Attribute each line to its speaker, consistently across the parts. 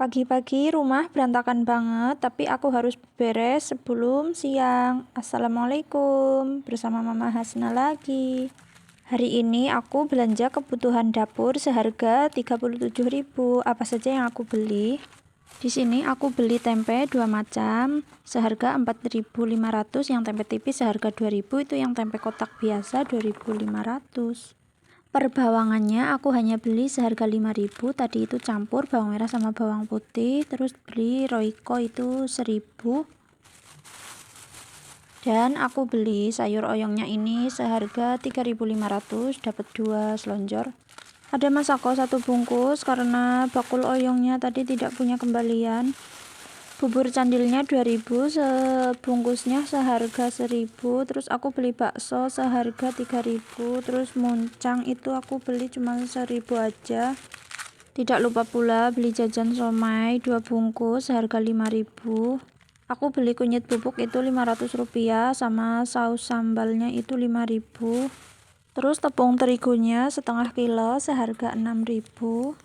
Speaker 1: Pagi-pagi rumah berantakan banget, tapi aku harus beres sebelum siang. Assalamualaikum, bersama Mama Hasna lagi. Hari ini aku belanja kebutuhan dapur seharga 37.000. Apa saja yang aku beli? Di sini aku beli tempe 2 macam seharga 4.500, yang tempe tipis seharga 2.000, itu yang tempe kotak biasa 2.500. Per bawangannya aku hanya beli seharga 5.000, tadi itu campur bawang merah sama bawang putih. Terus beli Royco itu 1.000. Dan aku beli sayur oyongnya ini seharga 3.500, dapat 2 selonjor. Ada masako 1 bungkus karena bakul oyongnya tadi tidak punya kembalian. Bubur candilnya 2.000, sebungkusnya seharga 1.000. Terus aku beli bakso seharga 3.000. Terus muncang itu aku beli cuma 1.000 aja. Tidak lupa pula beli jajan somai 2 bungkus seharga 5.000. Aku beli kunyit bubuk itu 500 rupiah, sama saus sambalnya itu 5.000. Terus tepung terigunya setengah kilo seharga 6.000.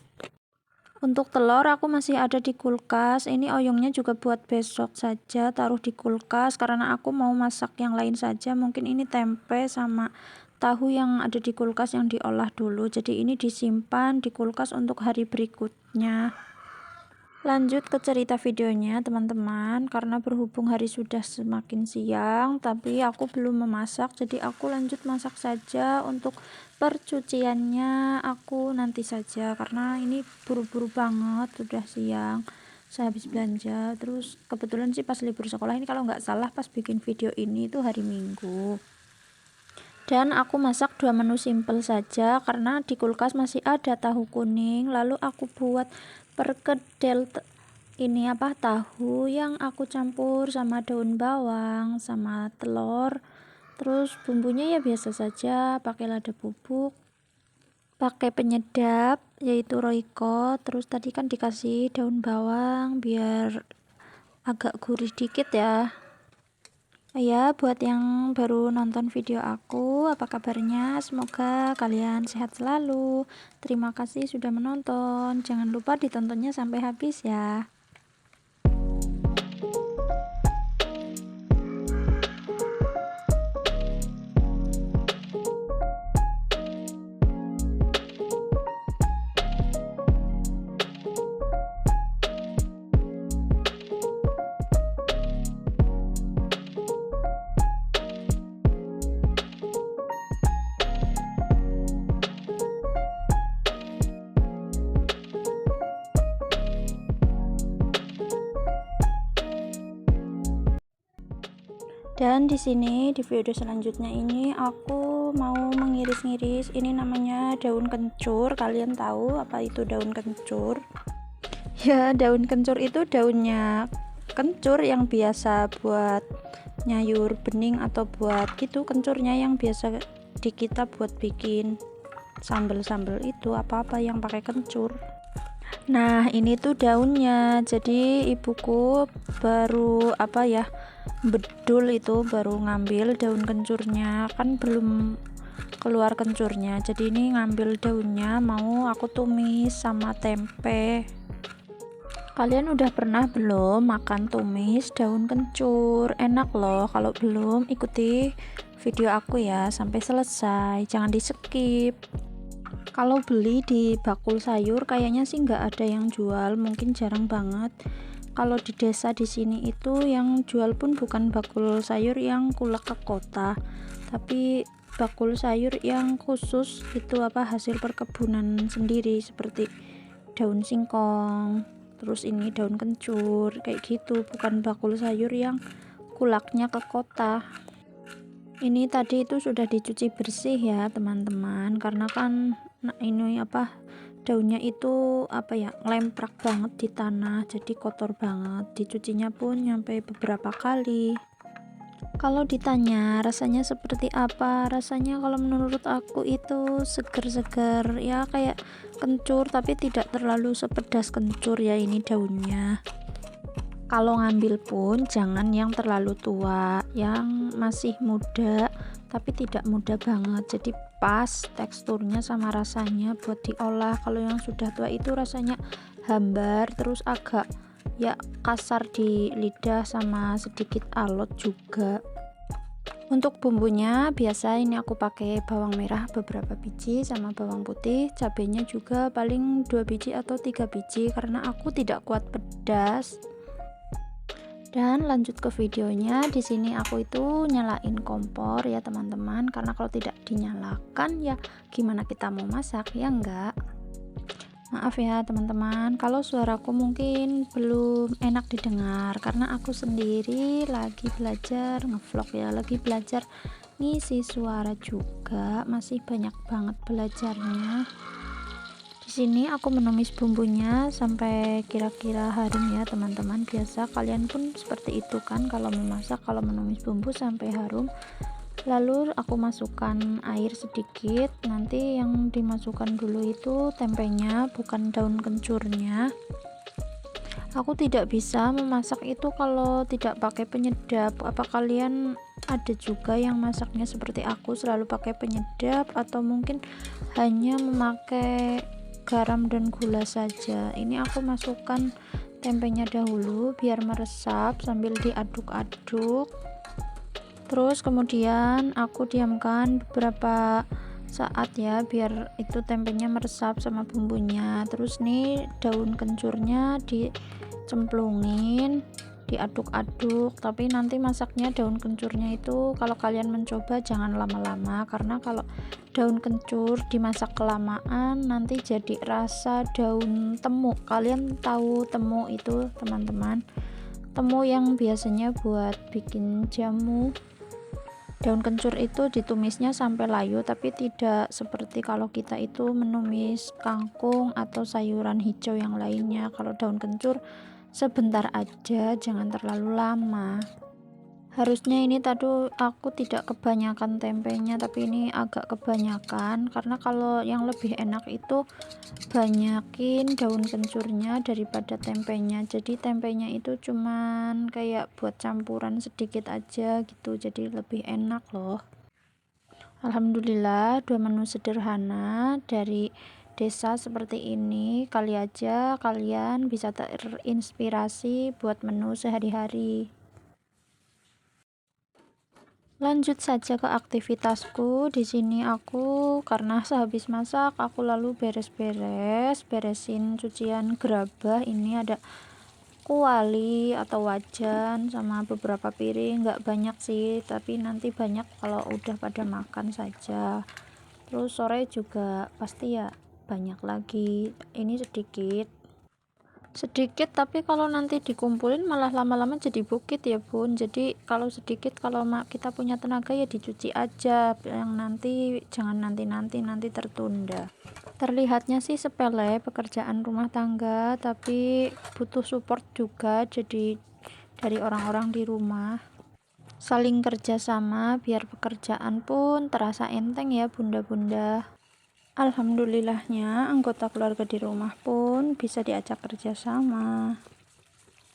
Speaker 1: Untuk telur aku masih ada di kulkas. Ini oyongnya juga buat besok saja, taruh di kulkas karena aku mau masak yang lain saja. Mungkin ini tempe sama tahu yang ada di kulkas yang diolah dulu, jadi ini disimpan di kulkas untuk hari berikutnya. Lanjut ke cerita videonya teman-teman, karena berhubung hari sudah semakin siang tapi aku belum memasak, jadi aku lanjut masak saja. Untuk percuciannya aku nanti saja karena ini buru-buru banget, sudah siang, saya habis belanja. Terus kebetulan sih pas libur sekolah ini, kalau nggak salah pas bikin video ini itu hari Minggu. Dan aku masak 2 menu simple saja karena di kulkas masih ada tahu kuning. Lalu aku buat perkedel ini tahu yang aku campur sama daun bawang sama telur. Terus bumbunya ya biasa saja, pakai lada bubuk, pakai penyedap yaitu Royco. Terus tadi kan dikasih daun bawang biar agak gurih dikit ya. Ya, buat yang baru nonton video aku, apa kabarnya? Semoga kalian sehat selalu. Terima kasih sudah menonton. Jangan lupa ditontonnya sampai habis ya. Dan di sini di video selanjutnya ini aku mau mengiris-ngiris, ini namanya daun kencur. Kalian tahu apa itu daun kencur? Ya, daun kencur itu daunnya kencur yang biasa buat nyayur bening atau buat gitu, kencurnya yang biasa di kita buat bikin sambal-sambal itu, apa-apa yang pakai kencur. Nah, ini tuh daunnya. Jadi ibuku baru bedul itu, baru ngambil daun kencurnya, kan belum keluar kencurnya. Jadi ini ngambil daunnya, mau aku tumis sama tempe. Kalian udah pernah belum makan tumis daun kencur? Enak loh. Kalau belum, ikuti video aku ya sampai selesai, jangan di skip. Kalau beli di bakul sayur kayaknya sih nggak ada yang jual, mungkin jarang banget. Kalau di desa di sini itu yang jual pun bukan bakul sayur yang kulak ke kota, tapi bakul sayur yang khusus itu hasil perkebunan sendiri, seperti daun singkong, terus ini daun kencur kayak gitu, bukan bakul sayur yang kulaknya ke kota. Ini tadi itu sudah dicuci bersih ya teman-teman, karena kan ini daunnya itu lemprak banget di tanah, jadi kotor banget. Dicucinya pun nyampe beberapa kali. Kalau ditanya rasanya seperti apa, rasanya kalau menurut aku itu seger-seger ya, kayak kencur tapi tidak terlalu sepedas kencur ya. Ini daunnya, kalau ngambil pun jangan yang terlalu tua, yang masih muda tapi tidak muda banget, jadi pas teksturnya sama rasanya buat diolah. Kalau yang sudah tua itu rasanya hambar, terus agak ya kasar di lidah sama sedikit alot juga. Untuk bumbunya biasa ini aku pakai bawang merah beberapa biji sama bawang putih, cabenya juga paling 2 biji atau 3 biji karena aku tidak kuat pedas. Dan lanjut ke videonya, di sini aku itu nyalain kompor ya teman-teman, karena kalau tidak dinyalakan ya gimana kita mau masak ya enggak. Maaf ya teman-teman kalau suaraku mungkin belum enak didengar karena aku sendiri lagi belajar ngevlog ya, lagi belajar ngisi suara juga, masih banyak banget belajarnya. Di sini aku menumis bumbunya sampai kira-kira harum ya teman-teman. Biasa kalian pun seperti itu kan kalau memasak, kalau menumis bumbu sampai harum. Lalu aku masukkan air sedikit, nanti yang dimasukkan dulu itu tempenya, bukan daun kencurnya. Aku tidak bisa memasak itu kalau tidak pakai penyedap. Apa kalian ada juga yang masaknya seperti aku selalu pakai penyedap, atau mungkin hanya memakai garam dan gula saja? Ini aku masukkan tempenya dahulu biar meresap sambil diaduk-aduk. Terus kemudian aku diamkan beberapa saat ya biar itu tempenya meresap sama bumbunya. Terus nih daun kencurnya dicemplungin, diaduk-aduk, tapi nanti masaknya daun kencurnya itu kalau kalian mencoba jangan lama-lama, karena kalau daun kencur dimasak kelamaan nanti jadi rasa daun temu. Kalian tahu temu itu teman-teman, temu yang biasanya buat bikin jamu. Daun kencur itu ditumisnya sampai layu, tapi tidak seperti kalau kita itu menumis kangkung atau sayuran hijau yang lainnya. Kalau daun kencur sebentar aja, jangan terlalu lama. Harusnya ini tadi aku tidak kebanyakan tempenya, tapi ini agak kebanyakan karena kalau yang lebih enak itu banyakin daun kencurnya daripada tempenya. Jadi tempenya itu cuman kayak buat campuran sedikit aja gitu, jadi lebih enak loh. Alhamdulillah, dua menu sederhana dari desa seperti ini kali aja kalian bisa terinspirasi buat menu sehari-hari. Lanjut saja ke aktivitasku. Di sini aku karena sehabis masak aku lalu beresin cucian gerabah. Ini ada kuali atau wajan sama beberapa piring, nggak banyak sih, tapi nanti banyak kalau udah pada makan saja. Terus sore juga pasti ya banyak lagi. Ini sedikit tapi kalau nanti dikumpulin malah lama-lama jadi bukit ya bun. Jadi kalau sedikit, kalau kita punya tenaga ya dicuci aja, yang nanti jangan nanti tertunda. Terlihatnya sih sepele pekerjaan rumah tangga, tapi butuh support juga, jadi dari orang-orang di rumah saling kerjasama biar pekerjaan pun terasa enteng ya bunda-bunda. Alhamdulillahnya anggota keluarga di rumah pun bisa diajak kerjasama.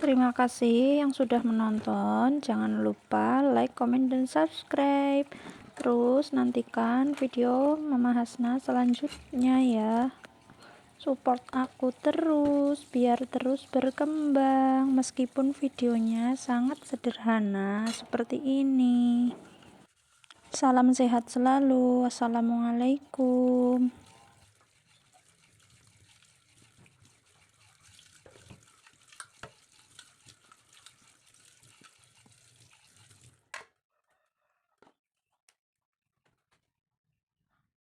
Speaker 1: Terima kasih yang sudah menonton. Jangan lupa like, comment, dan subscribe. Terus nantikan video Mama Hasna selanjutnya ya. Support aku terus biar terus berkembang meskipun videonya sangat sederhana seperti ini. Salam sehat selalu. Wassalamualaikum.